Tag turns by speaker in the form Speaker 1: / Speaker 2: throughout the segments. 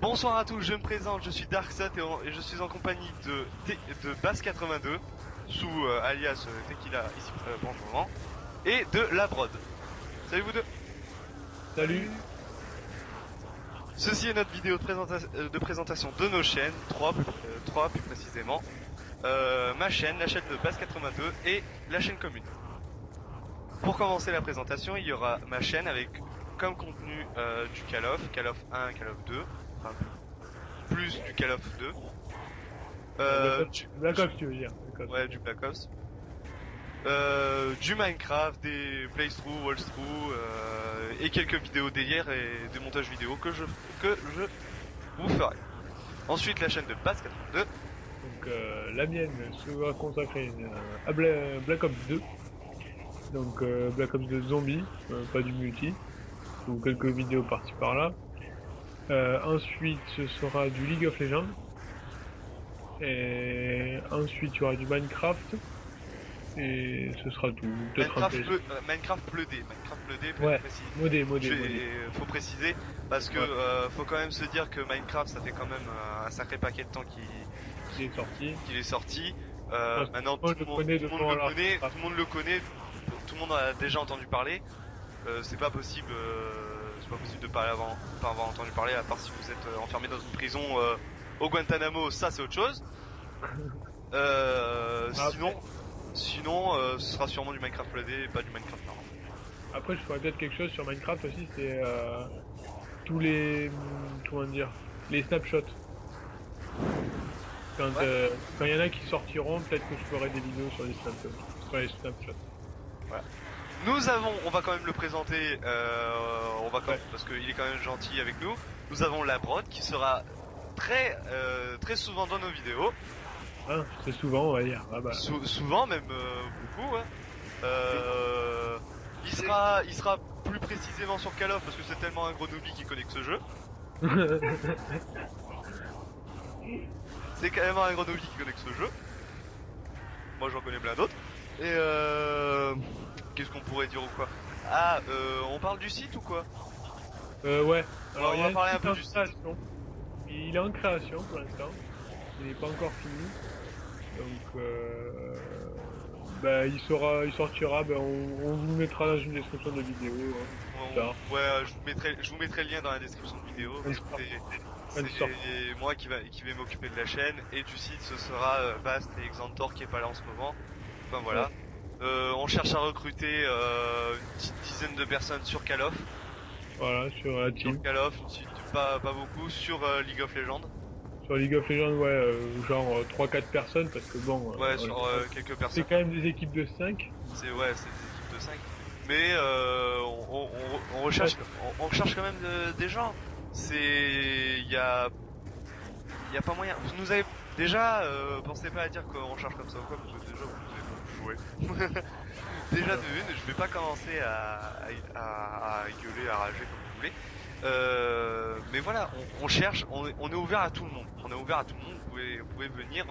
Speaker 1: Bonsoir à tous, je me présente, je suis Darksat et je suis en compagnie de Bass82, sous alias Tequila ici pour le moment, et de Labrod. Salut vous deux.
Speaker 2: Salut.
Speaker 1: Ceci est notre vidéo de présentation de nos chaînes, trois plus précisément. Ma chaîne, la chaîne de Bass82 et la chaîne commune. Pour commencer la présentation, il y aura ma chaîne avec comme contenu du Call of 1, Call of 2, enfin plus du Call of 2.
Speaker 2: Black Ops, tu veux dire. Black Ops.
Speaker 1: Ouais, du Black Ops. Du Minecraft, des playthroughs, wallthroughs, et quelques vidéos d'hier et des montages vidéo que je vous ferai. Ensuite, la chaîne de Bass82.
Speaker 2: Donc la mienne sera consacrée à Black Ops 2. Donc Black Ops 2 Zombie, pas du multi. Ou quelques vidéos par-ci par-là. Ensuite, ce sera du League of Legends. Et ensuite, il y aura du Minecraft. Et ce sera tout. Peut-être un peu.
Speaker 1: Minecraft pleudé,
Speaker 2: Ouais, modé.
Speaker 1: Faut préciser, parce que
Speaker 2: Ouais.
Speaker 1: faut quand même se dire que Minecraft, ça fait quand même un sacré paquet de temps
Speaker 2: Il est sorti.
Speaker 1: qu'il est sorti. Maintenant
Speaker 2: Tout le monde le connaît.
Speaker 1: tout le monde le connaît, tout le monde a déjà entendu parler. C'est pas possible de pas avoir entendu parler, à part si vous êtes enfermé dans une prison au Guantanamo, ça c'est autre chose. Sinon, ce sera sûrement du Minecraft Floodé et pas du Minecraft normal.
Speaker 2: Après, je ferais peut-être quelque chose sur Minecraft aussi, c'est tous les, comment dire, les snapshots. Quand il y en a qui sortiront, peut-être que je ferai des vidéos sur les snapshots.
Speaker 1: Voilà. On va quand même le présenter, parce qu'il est quand même gentil avec nous. Nous avons Labrod qui sera très souvent dans nos vidéos.
Speaker 2: Hein, c'est souvent, on va dire. Ah bah.
Speaker 1: Souvent, même beaucoup. Ouais. Il sera plus précisément sur Call of parce que c'est tellement un gros noobie qui connaît que ce jeu. C'est carrément un gros noobie qui connaît que ce jeu. Moi j'en connais plein d'autres. Et qu'est-ce qu'on pourrait dire ou quoi? Ah, on parle du site ou quoi?
Speaker 2: Ouais. Alors,
Speaker 1: on va parler un peu du
Speaker 2: site. Il est en création pour l'instant. Il n'est pas encore fini. Donc, bah, il sortira, bah, on vous mettra dans une description de vidéo.
Speaker 1: Ouais, je vous mettrai le lien dans la description de vidéo. C'est moi qui vais m'occuper de la chaîne, et du site ce sera Bast et Xantor qui est pas là en ce moment. Enfin voilà. Ouais. On cherche à recruter une petite dizaine de personnes sur Call of.
Speaker 2: Voilà, sur la team.
Speaker 1: Sur Call of, pas beaucoup. Sur League of Legends.
Speaker 2: Sur League of Legends, ouais, genre 3-4 personnes, parce que bon...
Speaker 1: Ouais, sur quelques personnes.
Speaker 2: C'est quand même des équipes de 5.
Speaker 1: C'est des équipes de 5. Mais on recherche quand même des gens. Y a pas moyen. Vous nous avez déjà, pensez pas à dire qu'on cherche comme ça ou quoi, parce que déjà vous pouvez jouer. Déjà de une, je vais pas commencer à gueuler, à rager comme vous voulez. Mais voilà, on cherche, on est ouvert à tout le monde. On est ouvert à tout le monde. Vous pouvez venir.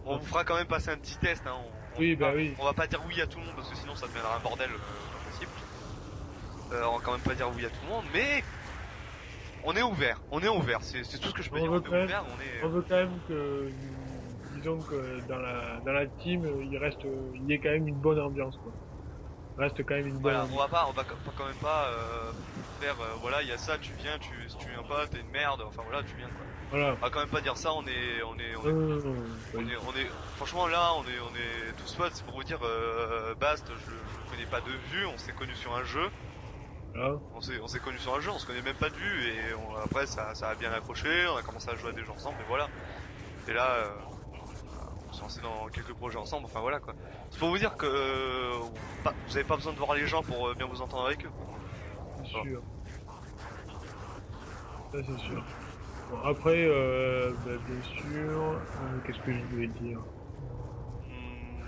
Speaker 1: On vous fera quand même passer un petit test. Hein.
Speaker 2: Oui.
Speaker 1: On va pas dire oui à tout le monde parce que sinon ça deviendra un bordel pas possible. On va quand même pas dire oui à tout le monde, mais on est ouvert. C'est tout ce que je peux dire.
Speaker 2: On veut quand même que, disons que dans la team, il y ait quand même une bonne ambiance, quoi. Reste quand même une bonne ambiance.
Speaker 1: On va quand même pas faire voilà, il y a ça, si tu viens pas, t'es une merde. Enfin voilà, tu viens quoi.
Speaker 2: Voilà.
Speaker 1: On va quand même pas dire ça. Franchement là, on est tous potes. C'est pour vous dire, Bast, je le connais pas de vue. On s'est connus sur un jeu.
Speaker 2: Voilà.
Speaker 1: On s'est connus sur un jeu, on se connaît même pas de vue, et après ça a bien accroché, on a commencé à jouer à des jeux ensemble, et voilà. Et là, on s'est lancé dans quelques projets ensemble, enfin voilà quoi. C'est pour vous dire que vous avez pas besoin de voir les gens pour bien vous entendre avec eux.
Speaker 2: C'est sûr. Ça c'est sûr. Bon, après, bah, bien sûr, qu'est-ce que je voulais dire?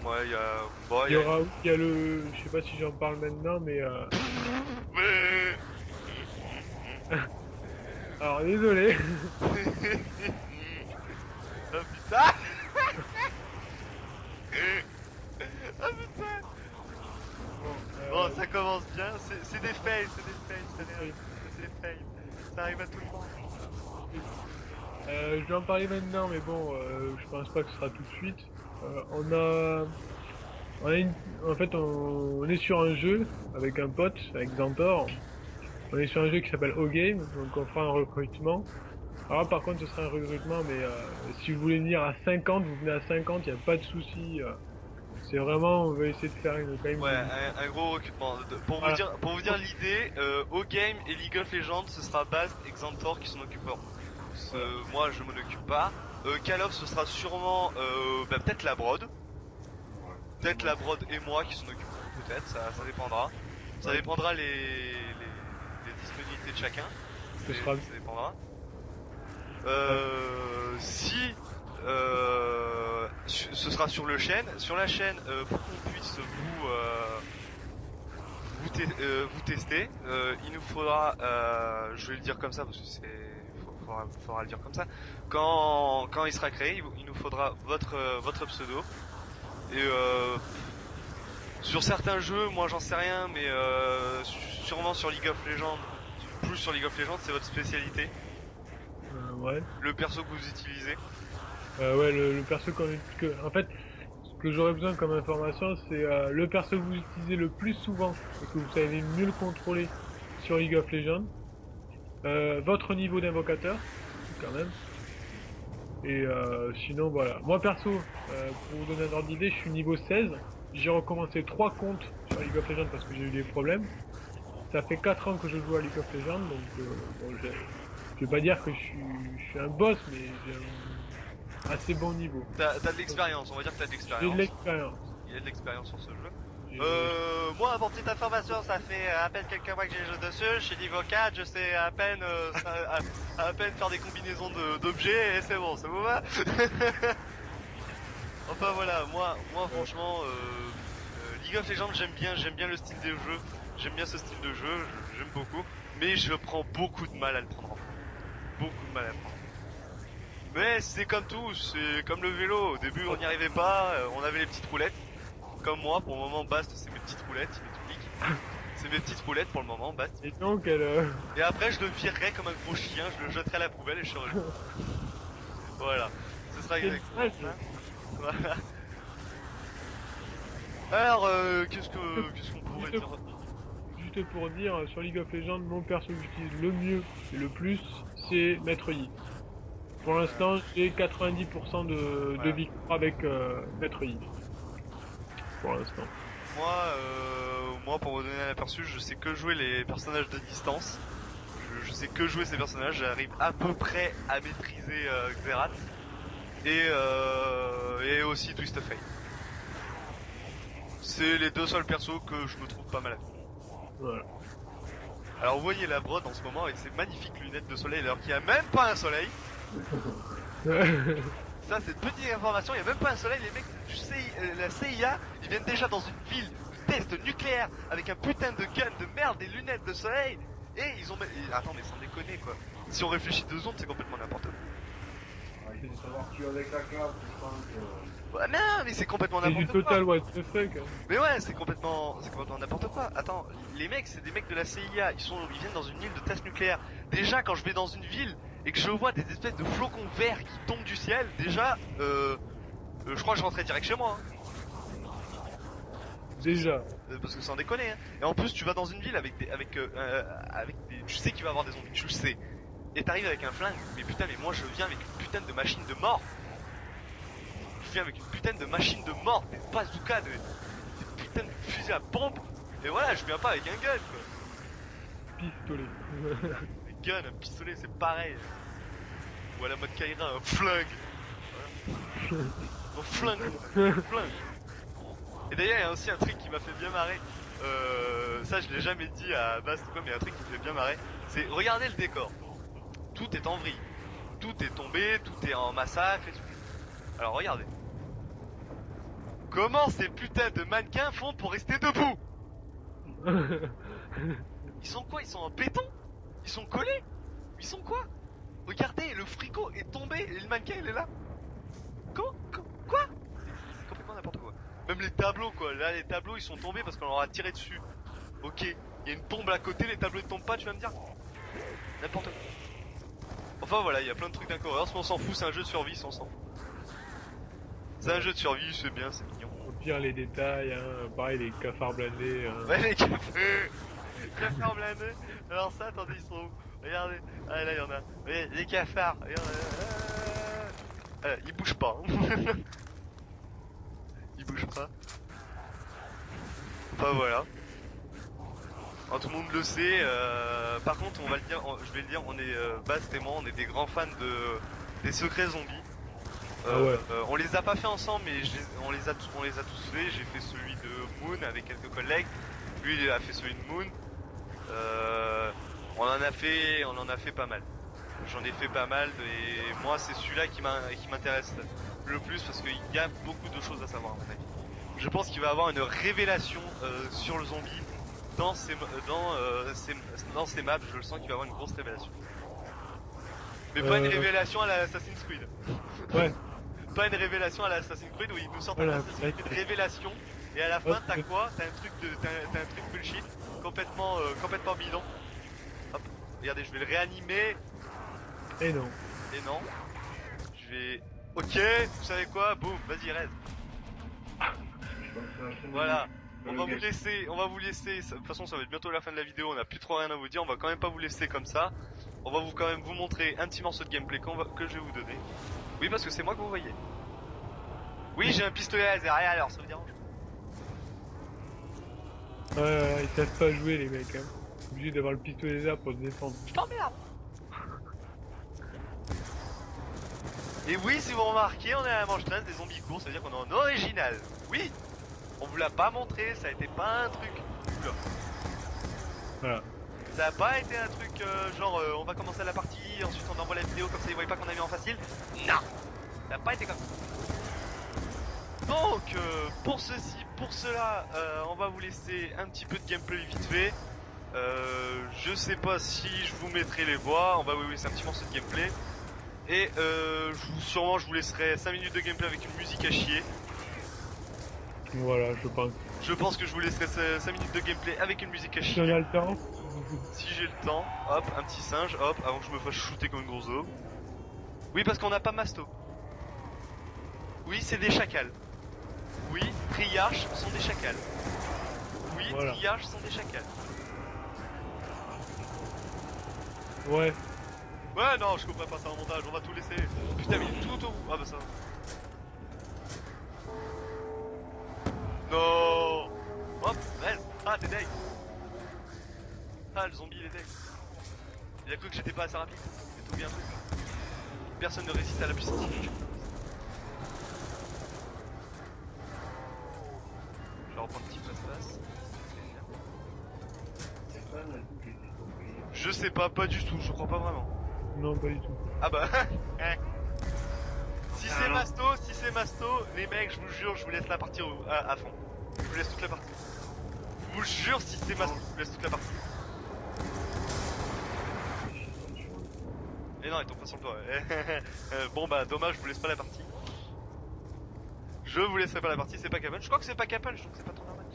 Speaker 1: Ouais,
Speaker 2: Il y a le, je sais pas si j'en parle maintenant, mais alors désolé.
Speaker 1: Oh putain. Oh putain. Bon, ça commence bien, c'est des fails, ça c'est fail. Ça arrive à tout le monde.
Speaker 2: Je vais en parler maintenant, mais bon, je pense pas que ce sera tout de suite. On a en fait, on est sur un jeu avec un pote, avec Xantor. On est sur un jeu qui s'appelle O-Game, donc on fera un recrutement. Alors là, par contre, ce sera un recrutement, mais si vous voulez venir à 50, vous venez à 50, il n'y a pas de souci. C'est vraiment, on va essayer de faire quand même.
Speaker 1: Ouais, un gros recrutement.
Speaker 2: Voilà.
Speaker 1: Pour vous dire l'idée, O-Game et League of Legends, ce sera Bast et Xantor qui s'en occuperont. Moi, je m'en occupe pas. Call of, ce sera sûrement peut-être la Brode. Peut-être la Brode et moi qui s'en occuperont, peut-être, ça dépendra. Ça dépendra les disponibilités de chacun. Ça dépendra. Si ce sera sur la chaîne, pour qu'on puisse vous tester, il nous faudra, je vais le dire comme ça parce que faudra le dire comme ça. Quand il sera créé, il nous faudra votre pseudo. Et sur certains jeux, moi j'en sais rien, mais sûrement sur League of Legends, plus sur League of Legends, c'est votre spécialité.
Speaker 2: Ouais.
Speaker 1: Le perso que vous utilisez.
Speaker 2: Ouais, le perso en fait, ce que j'aurais besoin comme information, c'est le perso que vous utilisez le plus souvent et que vous savez mieux le contrôler sur League of Legends. Votre niveau d'invocateur, quand même. Et sinon, voilà. Moi perso, pour vous donner un ordre d'idée, je suis niveau 16. J'ai recommencé 3 comptes sur League of Legends parce que j'ai eu des problèmes. Ça fait 4 ans que je joue à League of Legends, donc bon, je vais pas dire que je suis un boss, mais j'ai un assez bon niveau.
Speaker 1: T'as de l'expérience, on va dire que t'as de l'expérience.
Speaker 2: J'ai de l'expérience.
Speaker 1: Il y a de l'expérience sur ce jeu. Moi, pour petite information, ça fait à peine quelques mois que j'ai joué dessus. Je suis niveau 4, je sais à peine, à peine faire des combinaisons d'objets et c'est bon, ça vous va? Enfin voilà, moi franchement, League of Legends j'aime bien le style des jeux. J'aime bien ce style de jeu, j'aime beaucoup. Mais je prends beaucoup de mal à le prendre. Beaucoup de mal à le prendre. Mais c'est comme tout, c'est comme le vélo. Au début on n'y arrivait pas, on avait les petites roulettes. Comme moi, pour le moment, Bast, c'est mes petites roulettes, il m'explique. C'est mes petites roulettes pour le moment, Bast.
Speaker 2: Et donc,
Speaker 1: Et après, je le virerai comme un gros chien, je le jetterai à la poubelle et je serai. Voilà. Ce sera exactement ça. Voilà. Alors, qu'est-ce qu'on pourrait dire?
Speaker 2: Juste pour dire, sur League of Legends, mon perso que j'utilise le mieux et le plus, c'est Maître Yi. Pour l'instant, j'ai 90% de victoire avec Maître Yi. Pour l'instant.
Speaker 1: Moi, pour vous donner un aperçu, je sais que jouer les personnages de distance. Je sais que jouer ces personnages, j'arrive à peu près à maîtriser Xerath. Et aussi Twist of Fate. C'est les deux seuls persos que je me trouve pas mal à faire.
Speaker 2: Voilà.
Speaker 1: Alors vous voyez la Brode en ce moment avec ses magnifiques lunettes de soleil alors qu'il n'y a même pas un soleil. Ça c'est une petite information, il n'y a même pas un soleil, les mecs la CIA, ils viennent déjà dans une ville de test nucléaire avec un putain de gun de merde, des lunettes de soleil, et ils ont... Attends mais sans déconner quoi, si on réfléchit 2 secondes c'est complètement n'importe quoi.
Speaker 3: Il faut savoir tuer avec la clave, je pense que...
Speaker 1: Ouais, non mais c'est complètement
Speaker 2: C'est du
Speaker 1: n'importe quoi.
Speaker 2: total what the fuck. Hein.
Speaker 1: Mais ouais c'est complètement n'importe quoi. Attends, les mecs c'est des mecs de la CIA, ils viennent dans une île de test nucléaire. Déjà quand je vais dans une ville et que je vois des espèces de flocons verts qui tombent du ciel, déjà je crois que je rentrais direct chez moi. Hein.
Speaker 2: Déjà.
Speaker 1: Parce que sans déconner. Hein. Et en plus tu vas dans une ville avec des tu sais qu'il va y avoir des zombies, tu le sais. Et t'arrives avec un flingue, mais putain mais moi je viens avec une putain de machine de mort. Je viens avec une putain de machine de mort, des bazookas, des putains de fusils à pompe. Et voilà, je viens pas avec un gun quoi.
Speaker 2: Pistolet.
Speaker 1: Un gun, un pistolet c'est pareil. Ou à la mode Kaira, un flingue. Voilà. Un flingue. Et d'ailleurs il y a aussi un truc qui m'a fait bien marrer. Ça je l'ai jamais dit à Bast quoi, mais un truc qui me fait bien marrer. C'est regardez le décor. Tout est en vrille. Tout est tombé, tout est en massacre et tout. Alors regardez. Comment ces putains de mannequins font pour rester debout? Ils sont quoi? Ils sont en béton? Ils sont collés? Ils sont quoi? Regardez, le fricot est tombé et le mannequin il est là. Quoi? C'est complètement n'importe quoi. Même les tableaux quoi, là les tableaux ils sont tombés parce qu'on leur a tiré dessus. Ok, il y a une tombe à côté, les tableaux ils tombent pas, tu vas me dire? n'importe quoi. Enfin voilà, il y a plein de trucs d'incohérence, mais on s'en fout, c'est un jeu de survie, on s'en fout. C'est un jeu de survie, c'est bien, c'est mignon.
Speaker 2: Au pire, les détails, hein, pareil, les cafards blindés. Hein.
Speaker 1: Ouais, les cafards blindés. Alors ça, attendez, ils sont où? Regardez, ah là, il y en a. Ouais, les cafards, regardez. Ils bougent pas. Ils bougent pas. Enfin voilà. Alors, tout le monde le sait. Par contre, on va le dire, je vais le dire, on est Bast et moi, on est des grands fans des secrets zombies.
Speaker 2: Ah ouais.
Speaker 1: On les a pas fait ensemble, mais on les a tous fait. J'ai fait celui de Moon avec quelques collègues. Lui, il a fait celui de Moon. On en a fait pas mal. J'en ai fait pas mal et moi, c'est celui-là qui m'intéresse le plus parce qu'il y a beaucoup de choses à savoir à mon avis. Je pense qu'il va y avoir une révélation sur le zombie dans ces maps. Je le sens qu'il va y avoir une grosse révélation. Mais pas une révélation à la Assassin's Creed.
Speaker 2: Ouais.
Speaker 1: Pas une révélation à la Assassin's Creed où ils nous sortent
Speaker 2: Voilà,
Speaker 1: un Assassin's Creed révélation et à la fin t'as quoi? T'as un truc bullshit complètement bidon. Hop, regardez, je vais le réanimer.
Speaker 2: Et non.
Speaker 1: Et non. Je vais. Ok, vous savez quoi? Boum, vas-y reste. Voilà. On va vous laisser. De toute façon, ça va être bientôt la fin de la vidéo. On n'a plus trop rien à vous dire. On va quand même pas vous laisser comme ça. On va quand même vous montrer un petit morceau de gameplay que je vais vous donner. Oui, parce que c'est moi que vous voyez. Oui, j'ai un pistolet laser. Allez, alors, ça vous dérange?
Speaker 2: Ouais, ils savent pas jouer, les mecs. Hein. Obligé d'avoir le pistolet laser pour se défendre.
Speaker 1: Je t'emmerde. Et oui, si vous remarquez, on est à la manche 13 des zombies courts. Ça veut dire qu'on est en original. Oui. On vous l'a pas montré. Ça a été pas un truc. Oula.
Speaker 2: Voilà.
Speaker 1: Ça a pas été un truc genre on va commencer la partie, ensuite on envoie la vidéo comme ça ils voient pas qu'on a mis en facile. Non, ça a pas été comme ça. Donc pour cela, on va vous laisser un petit peu de gameplay vite fait. Je sais pas si je vous mettrai les voix, on va vous laisser un petit morceau de gameplay. Et sûrement je vous laisserai 5 minutes de gameplay avec une musique à chier.
Speaker 2: Voilà, je pense.
Speaker 1: Je pense que je vous laisserai 5 minutes de gameplay avec une musique à
Speaker 2: Si
Speaker 1: chier.
Speaker 2: on a le temps.
Speaker 1: Si j'ai le temps, hop, un petit singe, hop, avant que je me fasse shooter comme une grosse aube. Oui, parce qu'on n'a pas masto. Oui, c'est des chacals. Oui, triarches sont des chacals. Oui,
Speaker 2: voilà.
Speaker 1: triarches sont des chacals.
Speaker 2: Ouais.
Speaker 1: Ouais, non, je couperai pas ça en montage, on va tout laisser. Putain, mais il est tout au bout. Ah bah ça. Non. Hop, reste. Ah, t'es deg. Ah, le zombie il est deg. Il a cru que j'étais pas assez rapide. C'est tout bien truc. Personne ne résiste à la puissance du jeu. Je vais reprendre un petit face-face. Je sais pas du tout, je crois pas vraiment.
Speaker 2: Non, pas du tout.
Speaker 1: Ah bah. Si c'est Masto, les mecs, je vous jure, je vous laisse la partie à fond. Je vous laisse toute la partie. Je vous jure, si c'est Masto, je vous laisse toute la partie. Et non, ils tombent pas sur le toit. Bon bah, dommage, je vous laisse pas la partie. Je vous laisserai pas la partie, c'est pas Capel. Je crois que c'est pas Capel, donc c'est pas trop normal.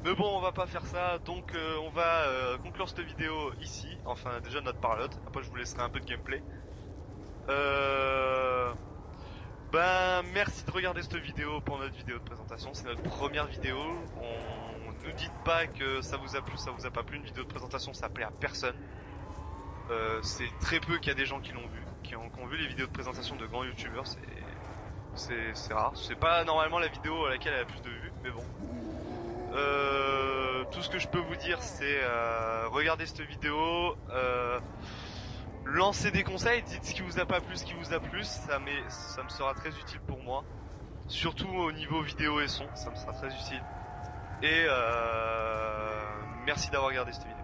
Speaker 1: Mais bon, on va pas faire ça, donc on va conclure cette vidéo ici. Enfin, déjà notre parlotte. Après, je vous laisserai un peu de gameplay. Ben, merci de regarder cette vidéo pour notre vidéo de présentation. C'est notre première vidéo. On ne dites pas que ça vous a plu, ça vous a pas plu. Une vidéo de présentation, ça plaît à personne. C'est très peu qu'il y a des gens qui l'ont vu, qui ont vu les vidéos de présentation de grands youtubeurs. C'est rare. C'est pas normalement la vidéo à laquelle elle a plus de vues, mais bon. Tout ce que je peux vous dire, c'est regardez cette vidéo. Lancez des conseils, dites ce qui vous a pas plu, ce qui vous a plu, ça me sera très utile pour moi. Surtout au niveau vidéo et son, ça me sera très utile. Et merci d'avoir regardé cette vidéo.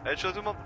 Speaker 1: Allez, ciao tout le monde.